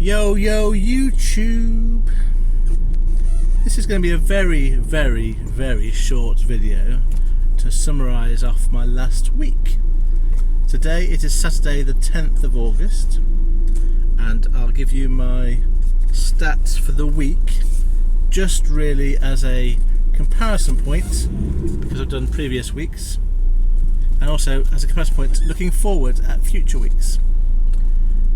Yo YouTube, this is going to be a very short video to summarise off my last week. Today it is Saturday the 10th of August and I'll give you my stats for the week just really as a comparison point because I've done previous weeks, and also as a comparison point looking forward at future weeks.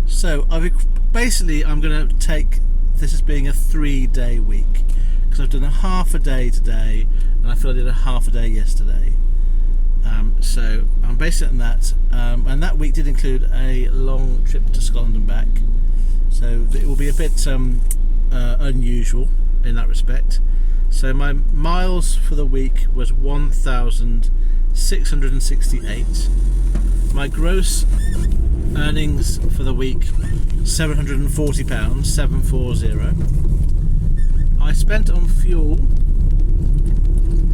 So I'm going to take this as being a 3-day week because I've done a half a day today and I feel I did a half a day yesterday. So I'm basing it on that, and that week did include a long trip to Scotland and back, so it will be a bit unusual in that respect. So my miles for the week was 1,668. My gross earnings for the week, £740, 740. I spent on fuel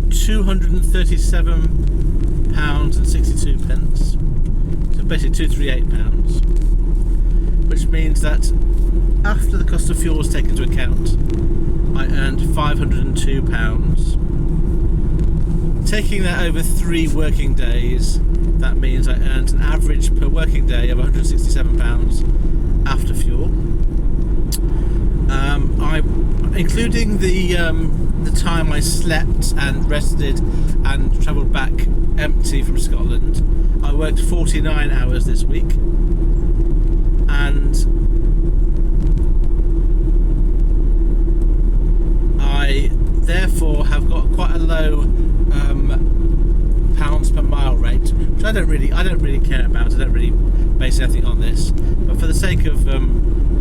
£237.62, so basically £238, which means that after the cost of fuel was taken into account, I earned £502. Taking that over 3 working days, that means I earned an average per working day of £167 after fuel. Including the time I slept and rested and travelled back empty from Scotland, I worked 49 hours this week, and I therefore have got quite a low pounds per mile rate, which I don't really care about. I don't really base anything on this, but for the sake of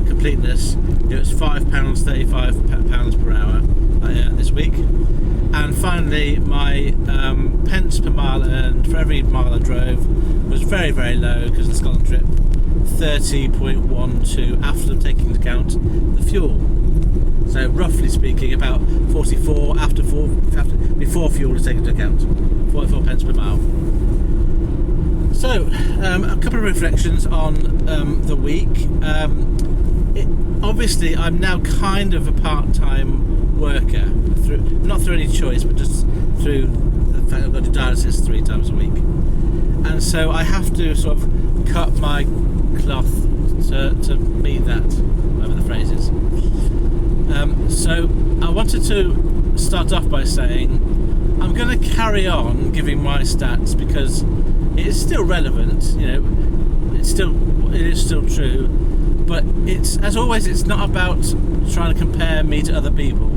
completeness, it was £5.35 per hour I earned this week. And finally, my pence per mile earned for every mile I drove was very low because of the Scotland trip, 30.12 after taking into account the fuel. So roughly speaking, about 44 before fuel is taken into account, 44 pence per mile. So a couple of reflections on the week. Obviously, I'm now kind of a part-time worker, not through any choice, but just through the fact I've got to dialysis 3 times a week, and so I have to sort of cut my cloth to meet that, whatever the phrase is. So I wanted to start off by saying I'm going to carry on giving my stats because it is still relevant. It is still true. But it's, as always, it's not about trying to compare me to other people.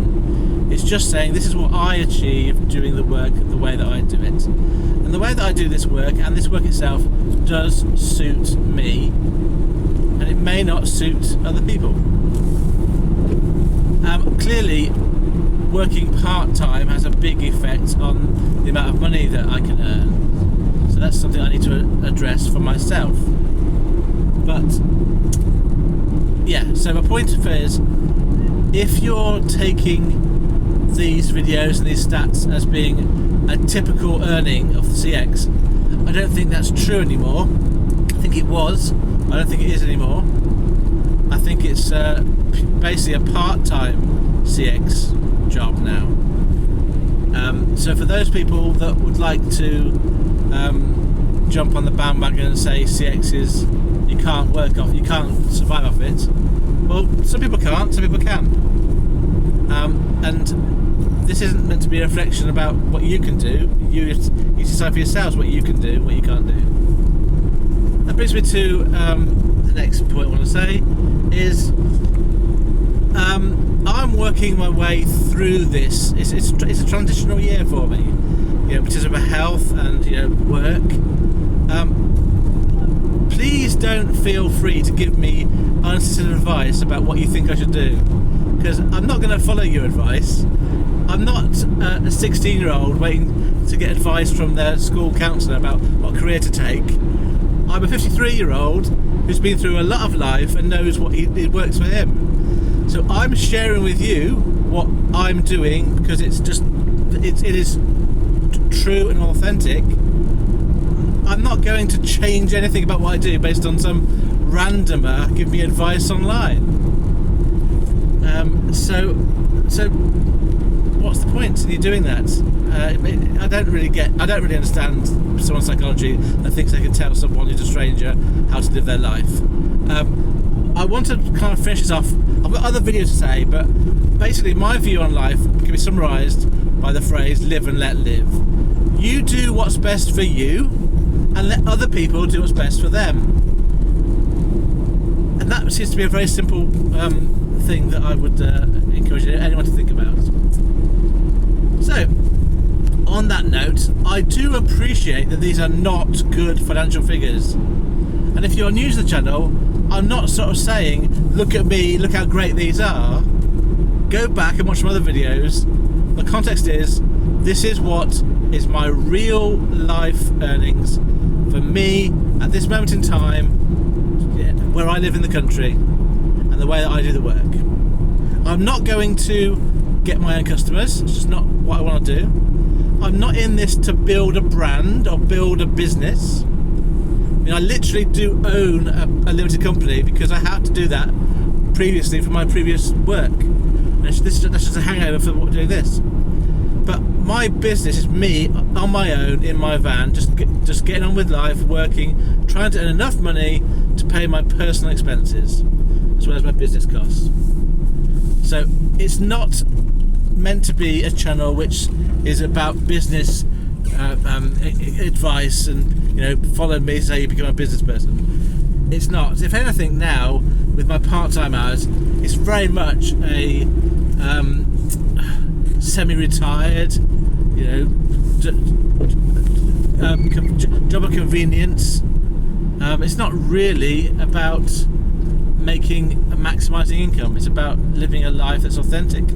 It's just saying this is what I achieve doing the work the way that I do it. And the way that I do this work, and this work itself, does suit me. And it may not suit other people. Clearly, working part-time has a big effect on the amount of money that I can earn. So that's something I need to address for myself. But yeah, so my point is, if you're taking these videos and these stats as being a typical earning of the CX, I don't think that's true anymore. I think it was, I don't think it is anymore. I think it's basically a part-time CX job now. So for those people that would like to jump on the bandwagon and say CX is, you can't survive off it. Well, some people can't, some people can. And this isn't meant to be a reflection about what you can do. You decide for yourselves what you can do, what you can't do. That brings me to the next point I want to say is I'm working my way through this. It's a transitional year for me, because of my health and work. Please don't feel free to give me unsolicited advice about what you think I should do, because I'm not going to follow your advice. I'm not a 16-year-old waiting to get advice from their school counsellor about what career to take. I'm a 53-year-old who's been through a lot of life and knows what it works for him. So I'm sharing with you what I'm doing because it is true and authentic. I'm not going to change anything about what I do based on some randomer give me advice online. So what's the point in you doing that? I don't really understand someone's psychology that thinks they can tell someone who's a stranger how to live their life. I want to kind of finish this off. I've got other videos to say, but basically my view on life can be summarised by the phrase live and let live. You do what's best for you and let other people do what's best for them. And that seems to be a very simple thing that I would encourage anyone to think about. So, on that note, I do appreciate that these are not good financial figures. And if you're new to the channel, I'm not sort of saying, look at me, look how great these are. Go back and watch some other videos. The context is, this is what is my real life earnings for me at this moment in time, where I live in the country, and the way that I do the work. I'm not going to get my own customers. It's just not what I want to do. I'm not in this to build a brand or build a business. I mean, I literally do own a limited company because I had to do that previously for my previous work. And that's just a hangover for doing this. But my business is me on my own in my van, just getting on with life, working, trying to earn enough money to pay my personal expenses as well as my business costs. So it's not meant to be a channel which is about business advice and follow me so you become a business person. It's not. If anything, now with my part-time hours, it's very much a semi-retired, job of convenience. It's not really about maximising income. It's about living a life that's authentic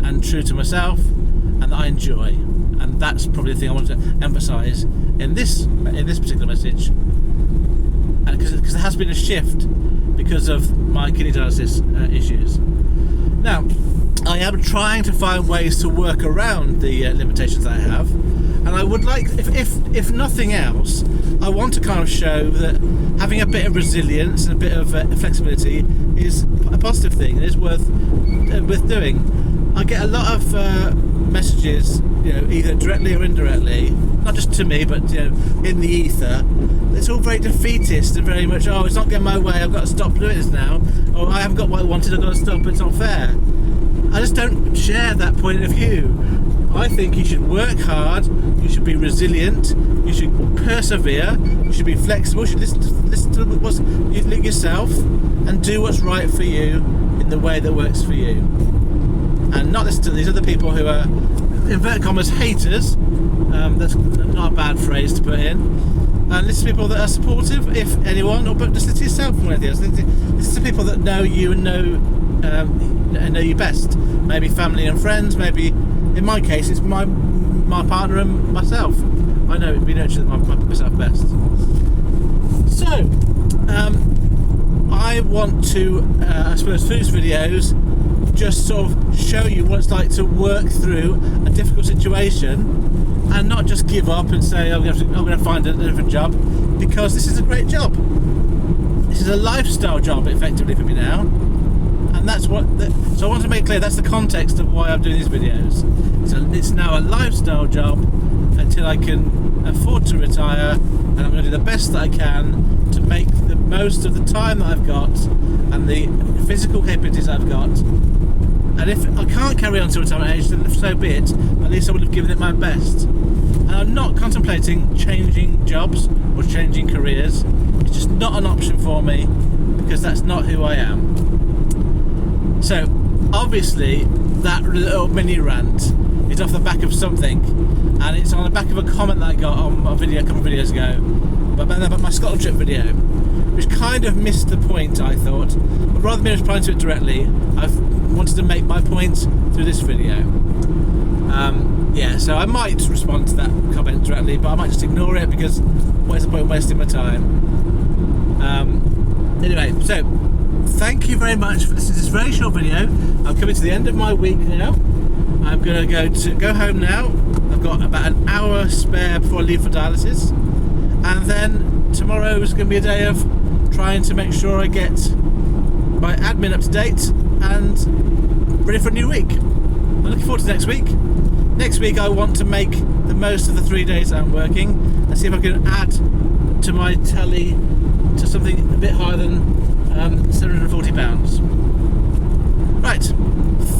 and true to myself and that I enjoy. And that's probably the thing I want to emphasise in this particular message. And because there has been a shift because of my kidney dialysis issues. Now, I am trying to find ways to work around the limitations that I have, and I would like, if nothing else, I want to kind of show that having a bit of resilience and a bit of flexibility is a positive thing and is worth doing. I get a lot of messages, either directly or indirectly, not just to me, but in the ether. It's all very defeatist and very much, it's not getting my way, I've got to stop doing this now, or I haven't got what I wanted, I've got to stop, it's not fair. I just don't share that point of view. I think you should work hard, you should be resilient, you should persevere, you should be flexible, you should listen to what's yourself and do what's right for you in the way that works for you. And not listen to these other people who are, inverted commas, haters. That's not a bad phrase to put in. And listen to people that are supportive, if anyone, but just listen to yourself more than anything else. Listen to people that know you and know you best. Maybe family and friends, maybe in my case it's my partner and myself. We know each other, myself best. So I want to I suppose through these videos just sort of show you what it's like to work through a difficult situation and not just give up and say I'm going to find a different job, because this is a great job. This is a lifestyle job effectively for me now. And that's so I want to make clear that's the context of why I'm doing these videos. It's now a lifestyle job until I can afford to retire, and I'm going to do the best that I can to make the most of the time that I've got and the physical capabilities I've got. And if I can't carry on to retirement age, then so be it. At least I would have given it my best. And I'm not contemplating changing jobs or changing careers. It's just not an option for me, because that's not who I am. So, obviously, that little mini rant is off the back of something, and it's on the back of a comment that I got on a video a couple of videos ago about my Scotland trip video, which kind of missed the point, I thought. But rather than me replying to it directly, I've wanted to make my point through this video. So I might respond to that comment directly, but I might just ignore it, because what is the point of wasting my time? Anyway, so thank you very much for listening to this very short video. I'm coming to the end of my week now. I'm going to go home now. I've got about an hour spare before I leave for dialysis, and then tomorrow is going to be a day of trying to make sure I get my admin up to date and ready for a new week. I'm looking forward to next week. Next week I want to make the most of the 3 days that I'm working and see if I can add to my tally to something a bit higher than £740. Right,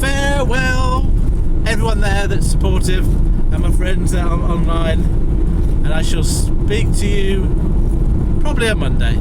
farewell everyone there that's supportive and my friends that are online, and I shall speak to you probably on Monday.